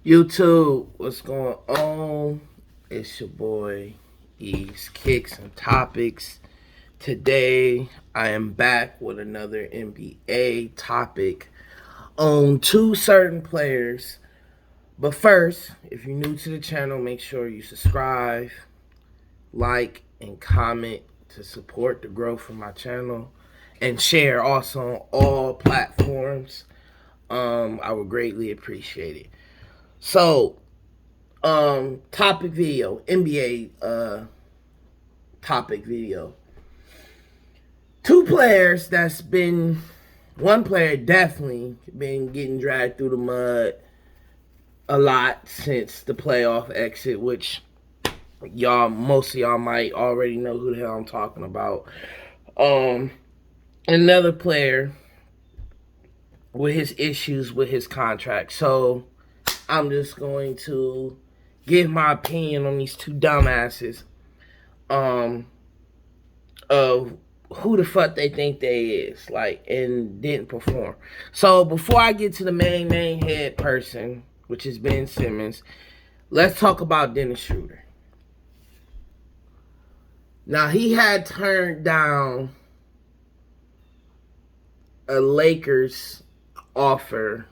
YouTube, what's going on? It's your boy E's Kicks and Topics. Today, I am back with another NBA topic on two certain players. But first, if you're new to the channel, make sure you subscribe, like, and comment to support the growth of my channel, and share also on all platforms. I would greatly appreciate it. So, topic video, NBA topic video. Two players that's been, one player definitely been getting dragged through the mud a lot since the playoff exit, which most of y'all might already know who the hell I'm talking about. Another player with his issues with his contract. So I'm just going to give my opinion on these two dumbasses of who the fuck they think they is, like, and didn't perform. So before I get to the main head person, which is Ben Simmons, let's talk about Dennis Schroeder. Now, he had turned down a Lakers offer.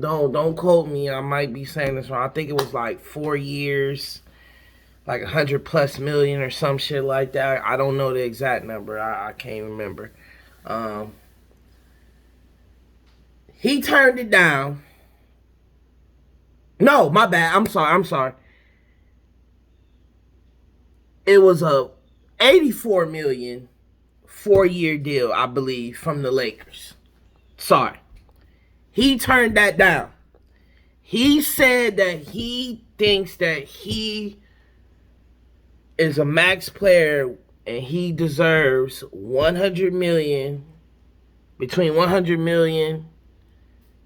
Don't quote me. I might be saying this wrong. I think it was like 4 years, like 100+ million or some shit like that. I don't know the exact number. I can't remember. He turned it down. No, my bad. I'm sorry. It was a 84 million 4-year deal, I believe, from the Lakers. Sorry. He turned that down. He said that he thinks that he is a max player and he deserves 100 million, between 100 million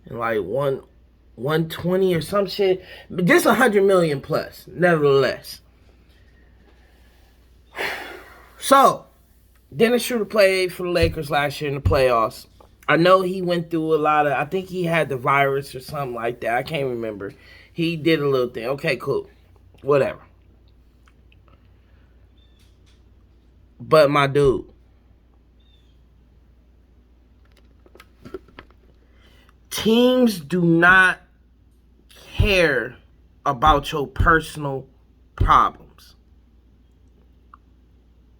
and like 120 or some shit, but just 100 million plus, nevertheless. So, Dennis Schroeder played for the Lakers last year in the playoffs. I know he went through a lot of, I think he had the virus or something like that. I can't remember. He did a little thing. Okay, cool. Whatever. But my dude, teams do not care about your personal problems.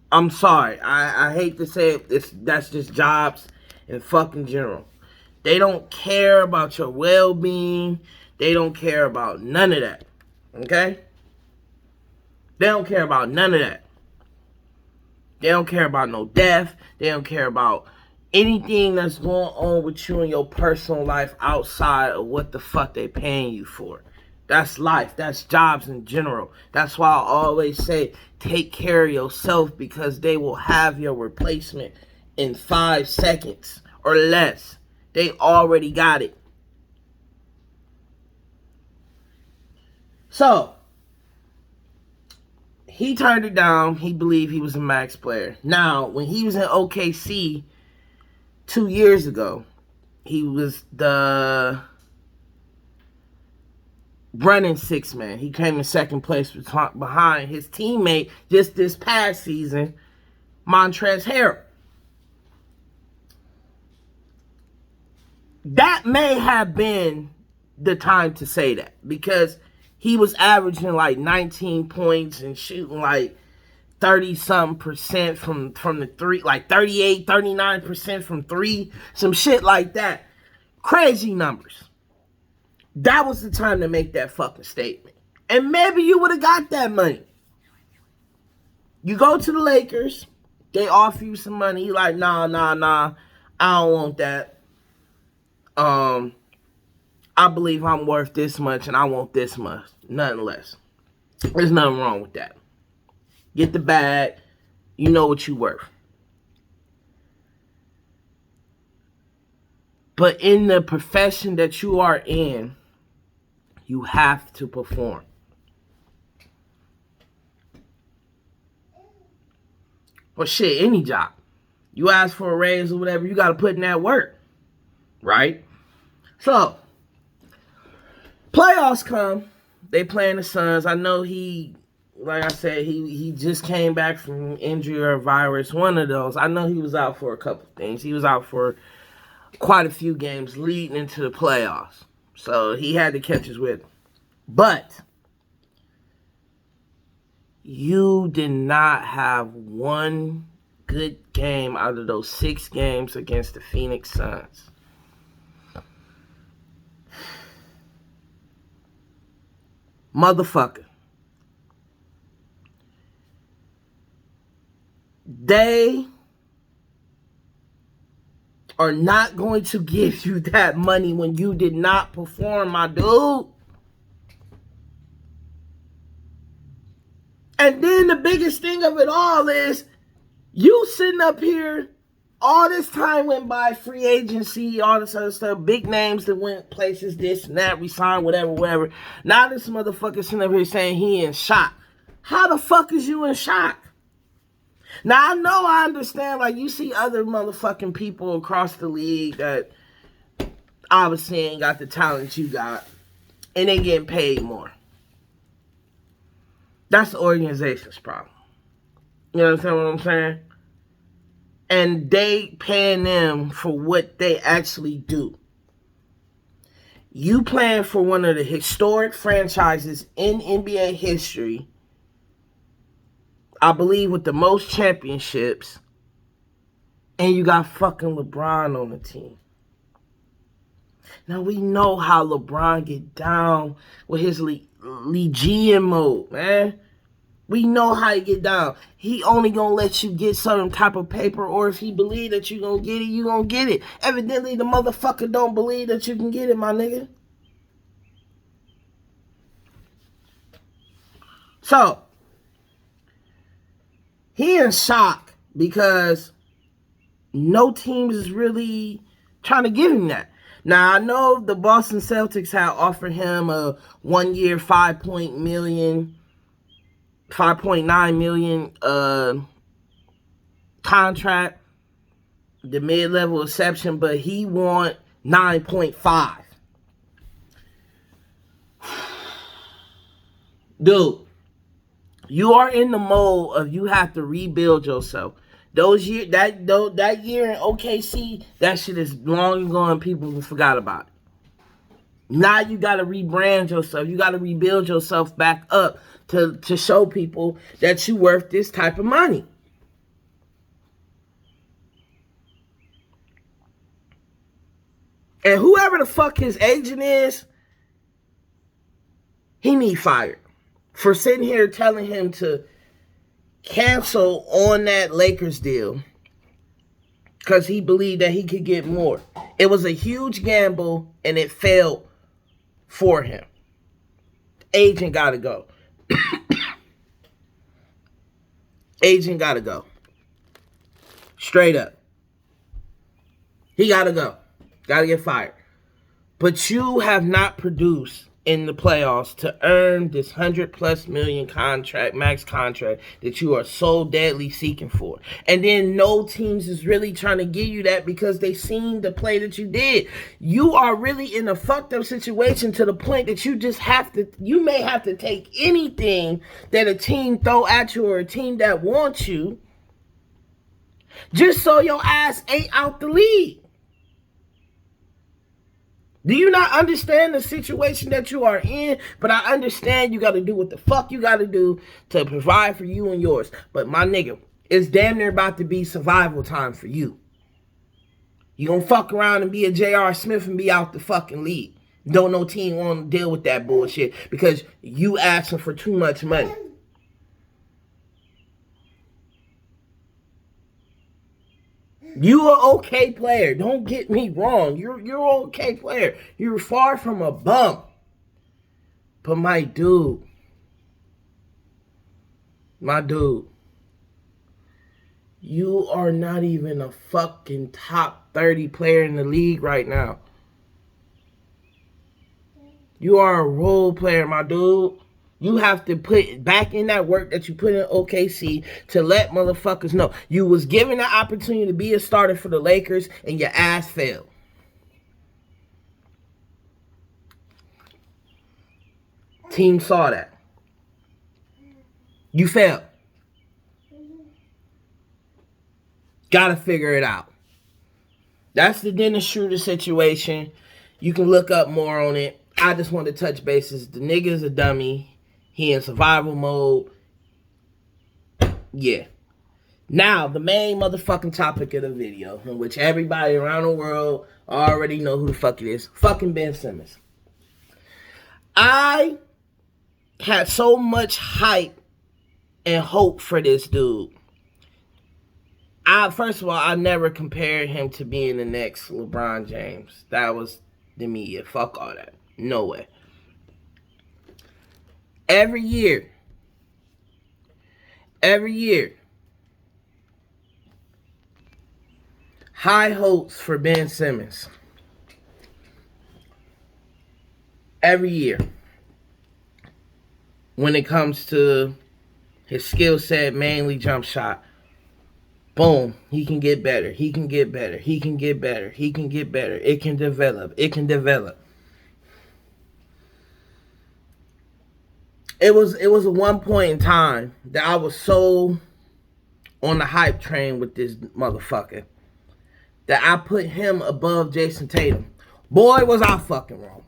I'm sorry. I hate to say it. That's just jobs in fucking general. They don't care about your well-being. They don't care about none of that. Okay? They don't care about none of that. They don't care about no death. They don't care about anything that's going on with you in your personal life outside of what the fuck they paying you for. That's life. That's jobs in general. That's why I always say take care of yourself, because they will have your replacement in 5 seconds or less. They already got it. So, he turned it down. He believed he was a max player. Now, when he was in OKC 2 years ago, he was the running 6-man. He came in second place behind his teammate just this past season, Montrezl Harrell. That may have been the time to say that, because he was averaging like 19 points and shooting like 30-something% from the three, like 38, 39% from three, some shit like that. Crazy numbers. That was the time to make that fucking statement. And maybe you would have got that money. You go to the Lakers, they offer you some money. You like, nah, I don't want that. I believe I'm worth this much and I want this much. Nothing less. There's nothing wrong with that. Get the bag. You know what you're worth. But in the profession that you are in, you have to perform. Well, shit, any job. You ask for a raise or whatever, you got to put in that work. Right? So, Playoffs come. They playing the Suns. I know like I said, he just came back from injury or virus. One of those. I know he was out for a couple things. He was out for quite a few games leading into the playoffs. So he had to catch his rhythm. But you did not have one good game out of those 6 games against the Phoenix Suns. Motherfucker. They are not going to give you that money when you did not perform, my dude. And then the biggest thing of it all is you sitting up here, all this time went by, free agency, all this other stuff, big names that went places, this and that, resigned, whatever. Now this motherfucker sitting up here saying he in shock. How the fuck is you in shock? Now, I understand, like, you see other motherfucking people across the league that obviously ain't got the talent you got, and they getting paid more. That's the organization's problem. You understand what I'm saying? And they paying them for what they actually do. You playing for one of the historic franchises in NBA history, I believe with the most championships, and you got fucking LeBron on the team. Now we know how LeBron get down with his Legion mode, man. We know how he get down. He only gonna let you get certain type of paper, or if he believe that you gonna get it, you gonna get it. Evidently, the motherfucker don't believe that you can get it, my nigga. So, he in shock because no team is really trying to give him that. Now, I know the Boston Celtics had offered him a 1-year, $5.9 million contract, the mid-level exception, but he want 9.5. Dude, you are in the mode of you have to rebuild yourself. That year in OKC, that shit is long gone. People forgot about it. Now you got to rebrand yourself. You got to rebuild yourself back up to show people that you worth this type of money. And whoever the fuck his agent is, he need fired for sitting here telling him to cancel on that Lakers deal because he believed that he could get more. It was a huge gamble and it failed for him. Agent gotta go. Agent gotta go. Straight up. He gotta go. Gotta get fired. But you have not produced in the playoffs to earn this $100+ million contract, max contract that you are so deadly seeking for. And then no teams is really trying to give you that because they seen the play that you did. You are really in a fucked up situation to the point that you may have to take anything that a team throw at you or a team that wants you just so your ass ain't out the league. Do you not understand the situation that you are in? But I understand you got to do what the fuck you got to do to provide for you and yours. But my nigga, it's damn near about to be survival time for you. You gonna fuck around and be a J.R. Smith and be out the fucking league. Don't no team want to deal with that bullshit because you asking for too much money. You an okay player. Don't get me wrong. You're an okay player. You're far from a bum. But my dude, you are not even a fucking top 30 player in the league right now. You are a role player, my dude. You have to put back in that work that you put in OKC to let motherfuckers know. You was given the opportunity to be a starter for the Lakers and your ass failed. Team saw that. You failed. Gotta figure it out. That's the Dennis Schroeder situation. You can look up more on it. I just want to touch bases. The nigga's a dummy. He in survival mode. Yeah. Now, the main motherfucking topic of the video, in which everybody around the world already know who the fuck it is. Fucking Ben Simmons. I had so much hype and hope for this dude. First of all, I never compared him to being the next LeBron James. That was the media. Fuck all that. No way. Every year, high hopes for Ben Simmons. Every year. When it comes to his skill set, mainly jump shot. Boom. He can get better. He can get better. He can get better. He can get better. It can develop. It can develop. It was a one point in time that I was so on the hype train with this motherfucker that I put him above Jason Tatum. Boy, was I fucking wrong.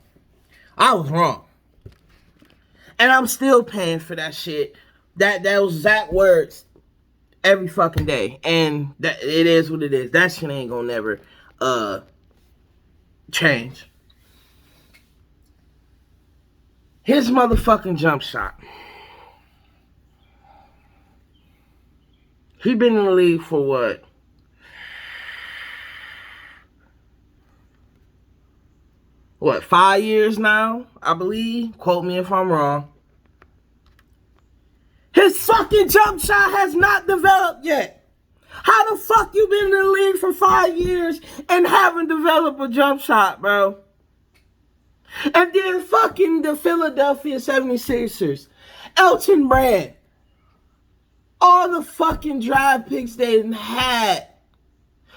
I was wrong. And I'm still paying for that shit. That was Zach words every fucking day. And that it is what it is. That shit ain't gonna never change. His motherfucking jump shot. He been in the league for what? What, 5 years now, I believe? Quote me if I'm wrong. His fucking jump shot has not developed yet. How the fuck you been in the league for 5 years and haven't developed a jump shot, bro? And then fucking the Philadelphia 76ers, Elton Brand, all the fucking draft picks they had,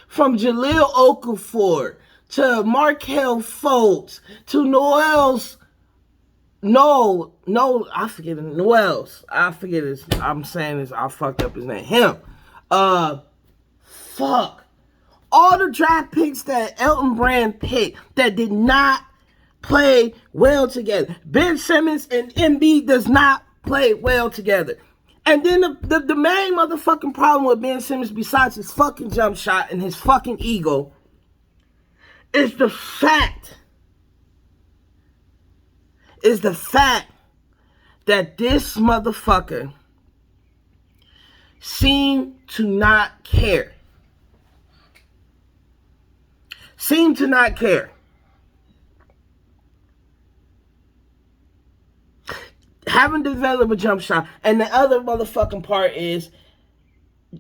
from Jahlil Okafor to Markelle Fultz to Noel's, I forget it, Noel's, I forget his, I'm saying this, I fucked up his name, him, fuck, all the draft picks that Elton Brand picked that did not play well together. Ben Simmons and Embiid does not play well together. And then the main motherfucking problem with Ben Simmons, besides his fucking jump shot and his fucking ego, is the fact that this motherfucker seemed to not care. Haven't developed a jump shot. And the other motherfucking part is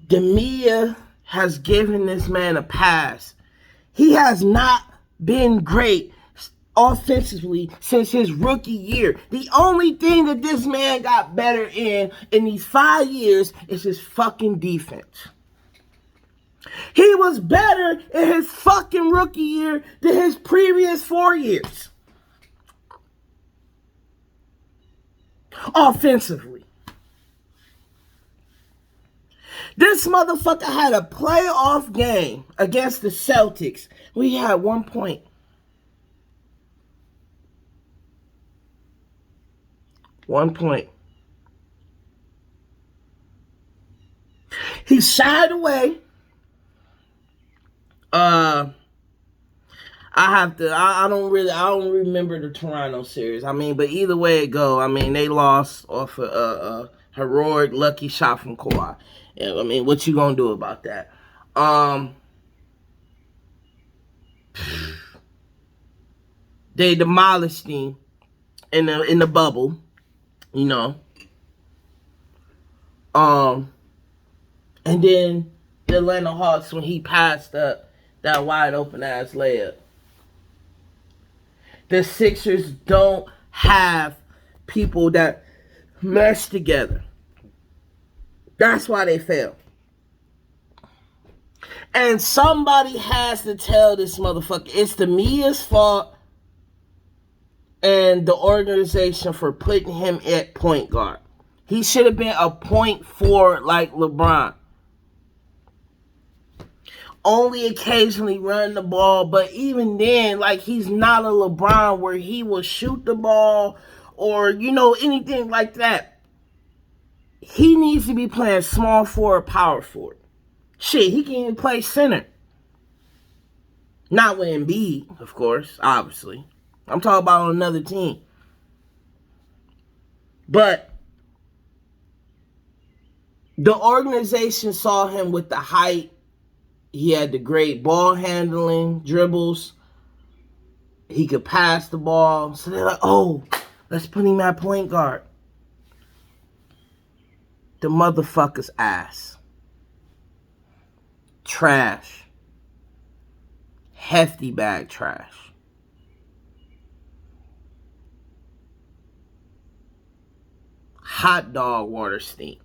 the media has given this man a pass. He has not been great offensively since his rookie year. The only thing that this man got better in these 5 years is his fucking defense. He was better in his fucking rookie year than his previous 4 years. Offensively. This motherfucker had a playoff game against the Celtics. We had 1 point. He shied away. I don't remember the Toronto series. I mean, but either way it go, I mean, they lost off a heroic lucky shot from Kawhi. Yeah, I mean, what you gonna do about that? They demolished him in the bubble, you know. And then the Atlanta Hawks, when he passed up that wide open ass layup. The Sixers don't have people that mesh together. That's why they fail. And somebody has to tell this motherfucker, it's the media's fault. and the organization for putting him at point guard. He should have been a point forward like LeBron. Only occasionally run the ball, but even then, like, he's not a LeBron where he will shoot the ball or, anything like that. He needs to be playing small forward, power forward. Shit, he can even play center. Not with Embiid, of course, obviously. I'm talking about on another team. But the organization saw him with the height. He had the great ball handling, dribbles. He could pass the ball. So they're like, oh, let's put him at point guard. The motherfucker's ass. Trash. Hefty bag trash. Hot dog water stink.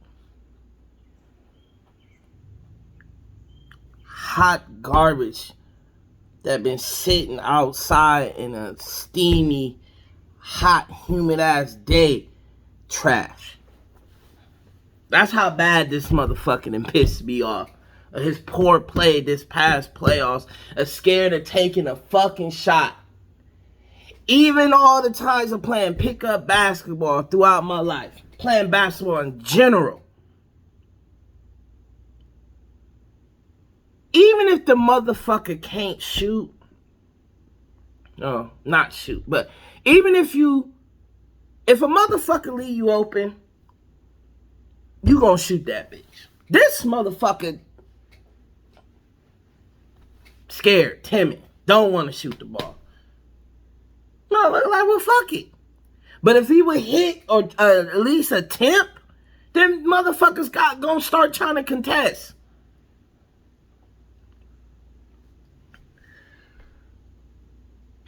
Hot garbage that been sitting outside in a steamy, hot, humid ass day. Trash. That's how bad this motherfucking and pissed me off. His poor play this past playoffs. Scared of taking a fucking shot. Even all the times of playing pickup basketball throughout my life. Playing basketball in general. Even if the motherfucker can't shoot. No, not shoot. But even if a motherfucker leave you open, you gonna shoot that bitch. This motherfucker scared, timid, don't want to shoot the ball. No, like, well, fuck it. But if he would hit or at least attempt, then motherfuckers gonna start trying to contest.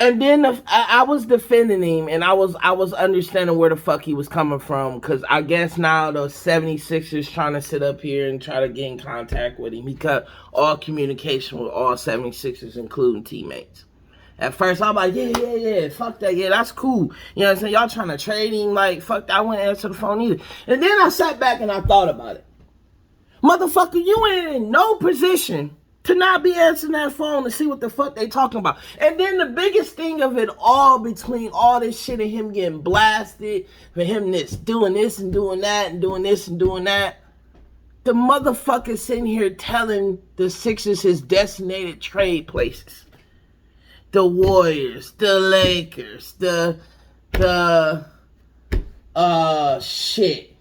And then I was defending him, and I was understanding where the fuck he was coming from, because I guess now the 76ers trying to sit up here and try to get in contact with him. He cut all communication with all 76ers, including teammates. At first, I'm like, yeah, fuck that, yeah, that's cool. You know what I'm saying? Y'all trying to trade him, like, fuck that, I wouldn't answer the phone either. And then I sat back and I thought about it. Motherfucker, you ain't in no position to not be answering that phone to see what the fuck they talking about. And then the biggest thing of it all, between all this shit and him getting blasted, for him doing this and doing that and doing this and doing that, the motherfucker sitting here telling the Sixers his designated trade places. The Warriors, the Lakers, shit.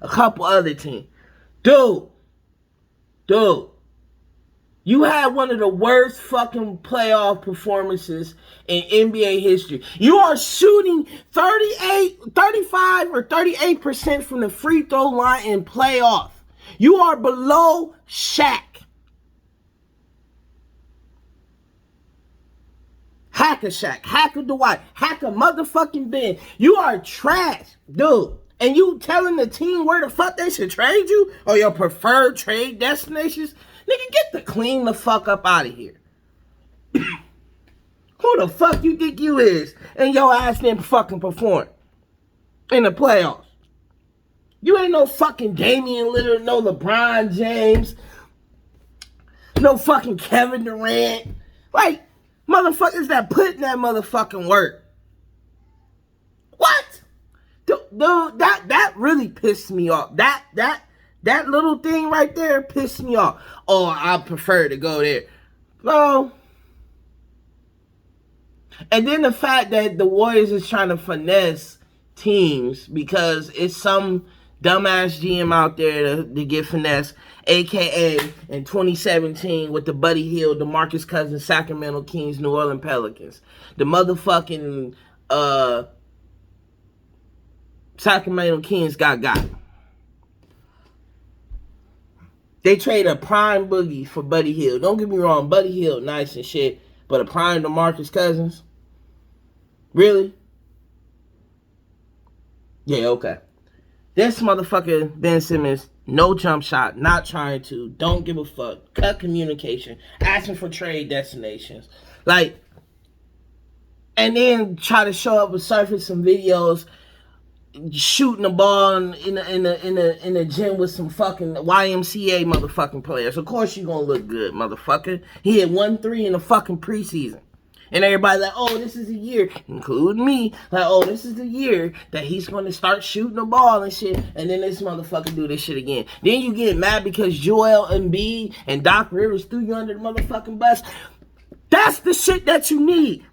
A couple other teams. Dude. You had one of the worst fucking playoff performances in NBA history. You are shooting 35 or 38% from the free throw line in playoff. You are below Shaq. Hack a Shaq, hack a Dwight, hack a motherfucking Ben. You are trash, dude. And you telling the team where the fuck they should trade you? Or your preferred trade destinations? Nigga, get the clean the fuck up out of here. Who the fuck you think you is? And your ass didn't fucking perform in the playoffs. You ain't no fucking Damian Lillard, no LeBron James, no fucking Kevin Durant. Like, motherfuckers that put in that motherfucking work. What? Dude, that really pissed me off. That little thing right there pissed me off. Oh, I prefer to go there. No. And then the fact that the Warriors is trying to finesse teams because it's some dumbass GM out there to get finesse, a.k.a. in 2017 with the Buddy Hield, DeMarcus Cousins, Sacramento Kings, New Orleans Pelicans. The motherfucking Sacramento Kings got. They trade a prime Boogie for Buddy Hield. Don't get me wrong, Buddy Hield nice and shit, but a prime DeMarcus Cousins? Really? Yeah, okay. This motherfucker, Ben Simmons, no jump shot, not trying to, don't give a fuck, cut communication, asking for trade destinations. Like, and then try to show up and surface some videos shooting the ball in a gym with some fucking YMCA motherfucking players. Of course you gonna look good, motherfucker. He hit 1-3 in the fucking preseason. And everybody like, oh, this is the year, including me, like, oh, this is the year that he's going to start shooting the ball and shit. And then this motherfucker do this shit again. Then you get mad because Joel Embiid and Doc Rivers threw you under the motherfucking bus. That's the shit that you need.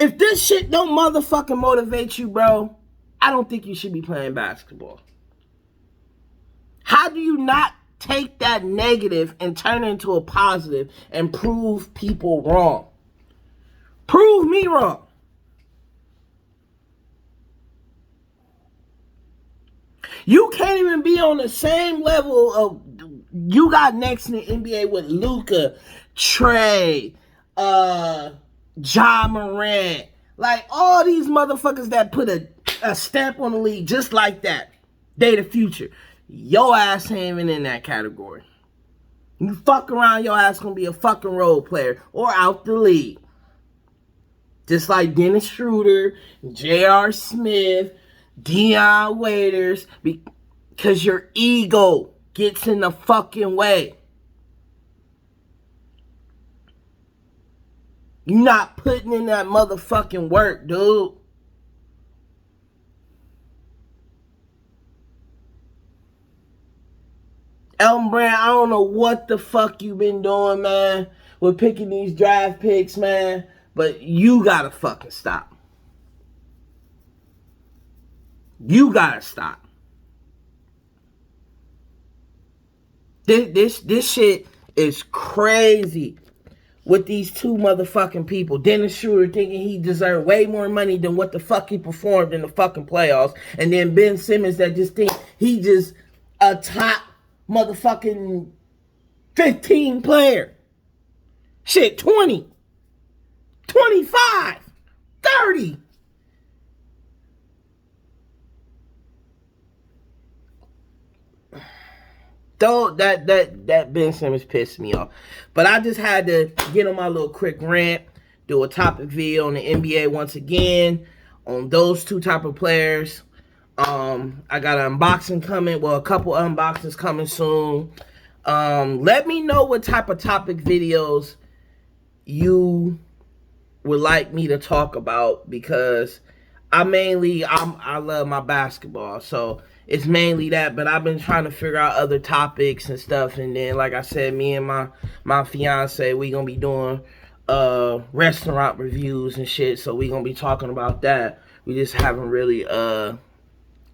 If this shit don't motherfucking motivate you, bro, I don't think you should be playing basketball. How do you not take that negative and turn it into a positive and prove people wrong? Prove me wrong. You can't even be on the same level of you got next in the NBA with Luka, Trey, Ja Morant, like all these motherfuckers that put a stamp on the league just like that. They the future. Your ass ain't even in that category. You fuck around, your ass gonna be a fucking role player or out the league. Just like Dennis Schroeder, J.R. Smith, Deion Waiters, because your ego gets in the fucking way. You're not putting in that motherfucking work, dude. Elton Brand, I don't know what the fuck you been doing, man, with picking these draft picks, man. But you gotta fucking stop. You gotta stop. This shit is crazy with these two motherfucking people. Dennis Schroeder thinking he deserved way more money than what the fuck he performed in the fucking playoffs. And then Ben Simmons that just think he just a top motherfucking 15 player. Shit, 20. 25, 30. Though that Ben Simmons pissed me off. But I just had to get on my little quick rant, do a topic video on the NBA once again, on those two type of players. I got an unboxing coming, well, a couple unboxings coming soon. Let me know what type of topic videos you would like me to talk about, because I love my basketball, so it's mainly that. But I've been trying to figure out other topics and stuff, and then like I said, me and my fiance, we gonna be doing restaurant reviews and shit, so we gonna be talking about that. We just haven't really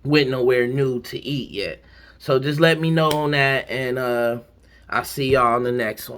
went nowhere new to eat yet, so just let me know on that, and I'll see y'all on the next one.